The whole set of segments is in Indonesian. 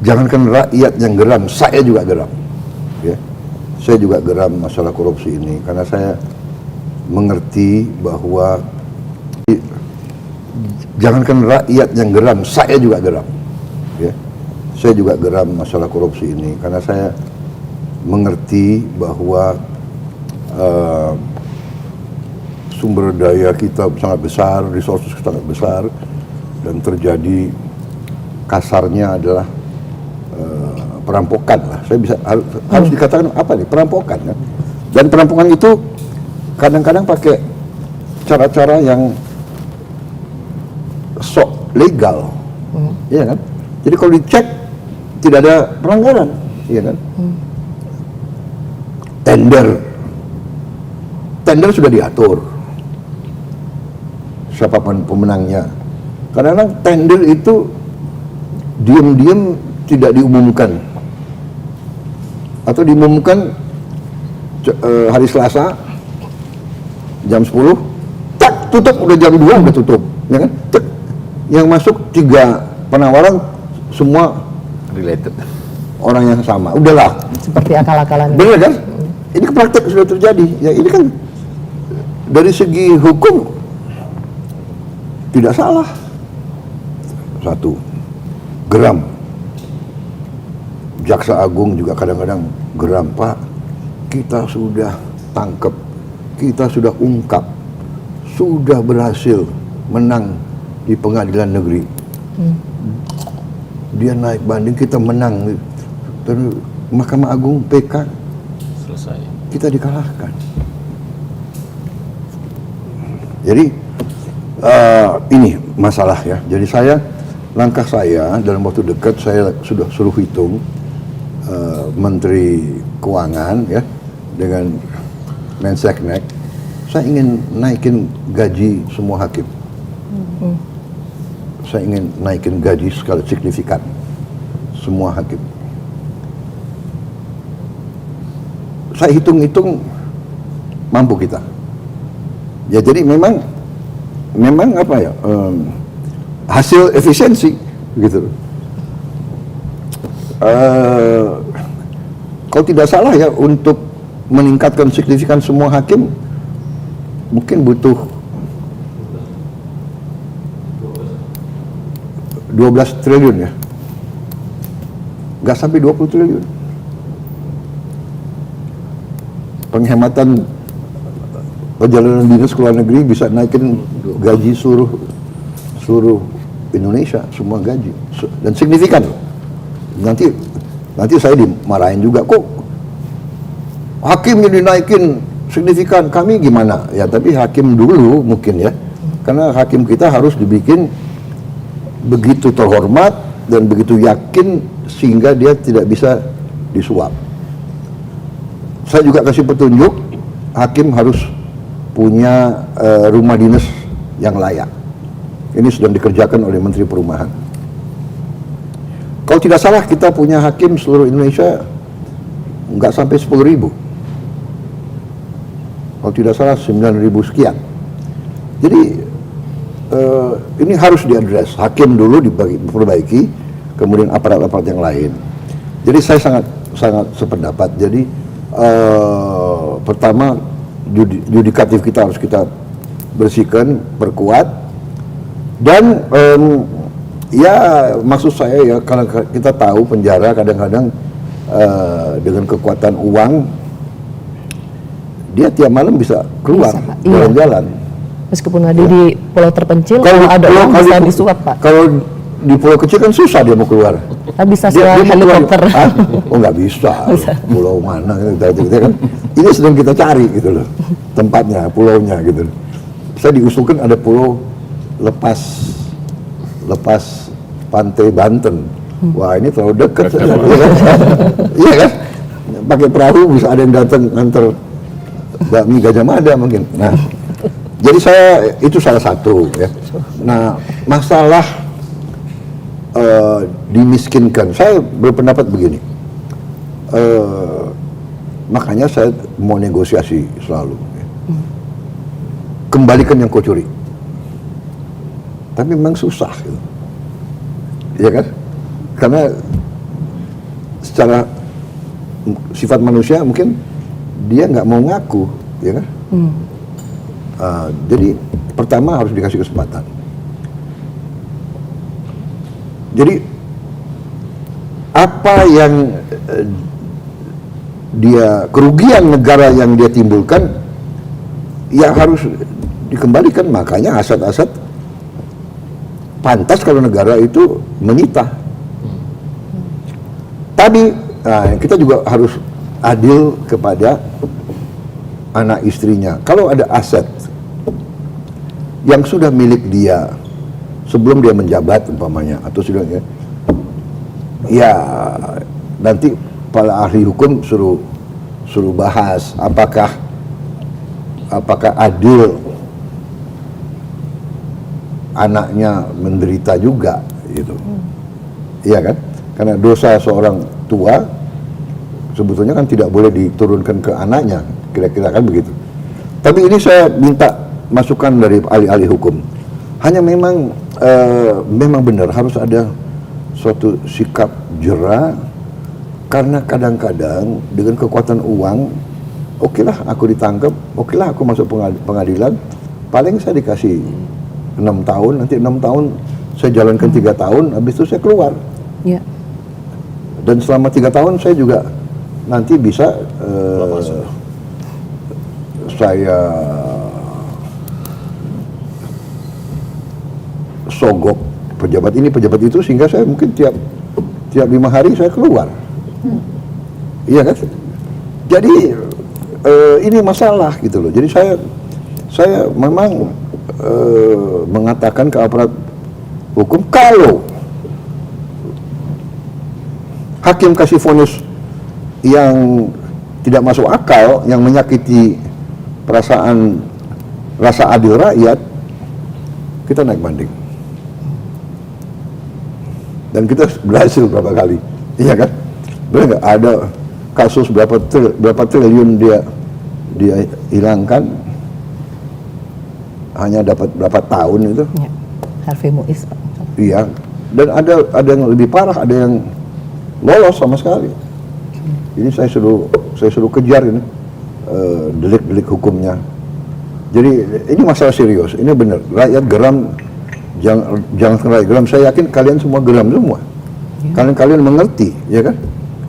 Jangankan rakyat yang geram, saya juga geram. Ya. Saya juga geram masalah korupsi ini karena saya mengerti bahwa jangankan rakyat yang geram, saya juga geram. Ya. Saya juga geram masalah korupsi ini karena saya mengerti bahwa sumber daya kita sangat besar, resources sangat besar, dan terjadi kasarnya adalah perampokan lah. Saya bisa harus dikatakan apa nih, perampokan kan. Dan perampokan itu kadang-kadang pakai cara-cara yang sok legal, iya kan? Jadi kalau dicek tidak ada pelanggaran, iya kan? Tender sudah diatur, siapapun pemenangnya. Kadang-kadang tender itu diam-diam tidak diumumkan, atau diumumkan hari Selasa jam 10, tak tutup, udah jam 2 udah tutup, ya kan? Tak, yang masuk 3 penawaran semua related, orang yang sama, udahlah. Seperti akal-akalan. Benar kan? Ini praktek sudah terjadi. Ya ini kan dari segi hukum tidak salah. Satu, geram. Jaksa Agung juga kadang-kadang geram, Pak, kita sudah tangkap, kita sudah ungkap, sudah berhasil menang di pengadilan negeri. Dia naik banding, kita menang. Terus Mahkamah Agung PK selesai, kita dikalahkan. Jadi ini masalah ya. Jadi langkah saya dalam waktu dekat, saya sudah suruh hitung Menteri Keuangan ya dengan Menseknek, saya ingin naikin gaji semua hakim. Saya ingin naikin gaji skala signifikan semua hakim. Saya hitung-hitung mampu kita. Ya jadi memang apa ya, hasil efisiensi gitu. Kalau tidak salah ya, untuk meningkatkan signifikan semua hakim mungkin butuh 12 triliun ya, nggak sampai 20 triliun. Penghematan perjalanan dinas ke luar negeri bisa naikin gaji seluruh Indonesia, semua gaji, dan signifikan. Nanti saya dimarahin juga, kok hakim yang dinaikin signifikan, kami gimana? Ya tapi hakim dulu mungkin ya, karena hakim kita harus dibikin begitu terhormat dan begitu yakin sehingga dia tidak bisa disuap. Saya juga kasih petunjuk, hakim harus punya rumah dinas yang layak. Ini sedang dikerjakan oleh Menteri Perumahan. Kalau tidak salah kita punya hakim seluruh Indonesia nggak sampai 10.000. Kalau tidak salah 9.000 sekian. Jadi ini harus diadres. Hakim dulu diperbaiki, kemudian aparat-aparat yang lain. Jadi saya sangat sependapat. Jadi pertama, yudikatif kita harus kita bersihkan, perkuat, dan ya maksud saya ya, kalau kita tahu penjara kadang-kadang dengan kekuatan uang dia tiap malam bisa keluar jalan-jalan. Meskipun ada di pulau terpencil, kalau ada uang bisa disuap, Pak. Kalau di pulau kecil kan susah dia mau keluar. Bisa sewa helikopter. Oh nggak bisa. Pulau mana kita kan. Ini sedang kita cari gitu loh, tempatnya, pulaunya gitu. Saya diusulkan ada pulau lepas pantai Banten. Wah ini terlalu dekat. Iya kan? Pakai perahu bisa ada yang datang antar bakmi Gajah Mada mungkin. Nah, jadi itu salah satu ya. Nah, masalah dimiskinkan, saya berpendapat begini. Makanya saya mau negosiasi selalu. Ya. Kembalikan yang kau curi. Tapi memang susah, gitu. Iya kan? Karena secara sifat manusia mungkin dia nggak mau ngaku, ya kan? Jadi pertama harus dikasih kesempatan. Jadi apa yang kerugian negara yang dia timbulkan ya harus dikembalikan. Makanya aset-aset pantas kalau negara itu menyita. Tapi kita juga harus adil kepada anak istrinya. Kalau ada aset yang sudah milik dia sebelum dia menjabat umpamanya, atau sudah ya nanti para ahli hukum suruh bahas apakah adil anaknya menderita juga gitu. Iya kan? Karena dosa seorang tua sebetulnya kan tidak boleh diturunkan ke anaknya, kira-kira kan begitu. Tapi ini saya minta masukan dari ahli-ahli hukum. Hanya memang benar harus ada suatu sikap jera, karena kadang-kadang dengan kekuatan uang, okelah aku ditangkap, okelah aku masuk pengadilan, paling saya dikasih 6 tahun, nanti 6 tahun saya jalankan 3 tahun, habis itu saya keluar. Ya. Dan selama 3 tahun saya juga nanti bisa saya sogok pejabat ini pejabat itu, sehingga saya mungkin tiap 5 hari saya keluar. Iya kan? Jadi ini masalah gitu loh. Jadi saya memang mengatakan ke aparat hukum, kalau hakim kasih vonis yang tidak masuk akal, yang menyakiti rasa adil rakyat, kita naik banding. Dan kita berhasil berapa kali, iya kan? Benar nggak? Ada kasus berapa triliun dia hilangkan, hanya dapat berapa tahun itu? Ya. Harvey Muiz, Pak. Iya. Dan ada yang lebih parah, ada yang lolos sama sekali. Ini saya suruh kejar ini delik-delik hukumnya. Jadi ini masalah serius. Ini benar. Rakyat geram, jangan rakyat geram. Saya yakin kalian semua geram semua. Kalian mengerti, ya kan?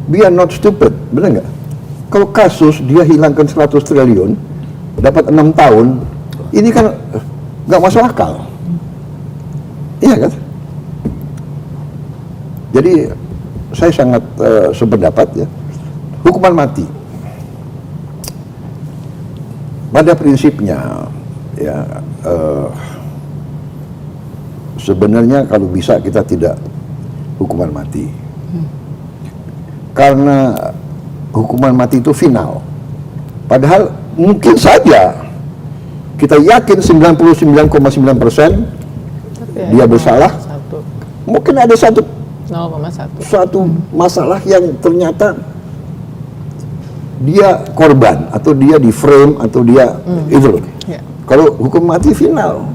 We are not stupid, benar nggak? Kalau kasus dia hilangkan 100 triliun, dapat 6 tahun, ini kan nggak masuk akal. Iya kan? Jadi saya sangat sependapat ya, hukuman mati pada prinsipnya ya sebenarnya kalau bisa kita tidak hukuman mati, karena hukuman mati itu final. Padahal mungkin saja kita yakin 99,9% dia bersalah, mungkin ada satu masalah yang ternyata dia korban, atau dia di frame, atau dia itu loh. Kalau hukum mati final,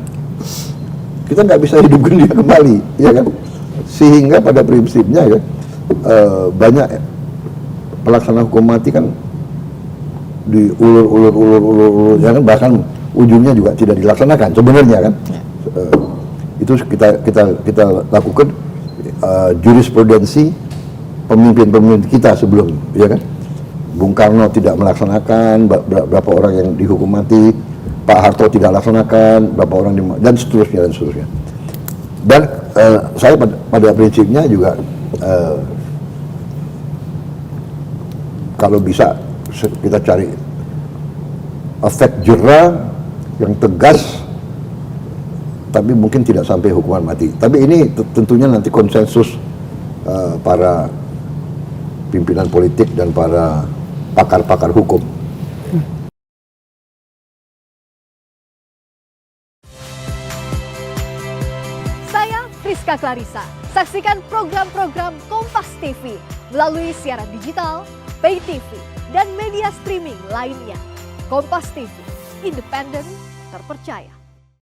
kita nggak bisa hidupkan dia kembali, ya kan? Sehingga pada prinsipnya ya banyak pelaksana hukum mati kan diulur, ya kan, bahkan ujungnya juga tidak dilaksanakan sebenarnya kan. Itu kita lakukan jurisprudensi pemimpin kita sebelum, ya kan. Bung Karno tidak melaksanakan, berapa orang yang dihukum mati, Pak Harto tidak laksanakan, berapa orang dan seterusnya. Dan saya pada prinsipnya juga kalau bisa kita cari efek jera yang tegas, tapi mungkin tidak sampai hukuman mati. Tapi ini tentunya nanti konsensus para pimpinan politik dan para pakar-pakar hukum. Saya Friska Clarissa. Saksikan program-program Kompas TV melalui siaran digital, pay TV, dan media streaming lainnya. Kompas TV, independen, terpercaya.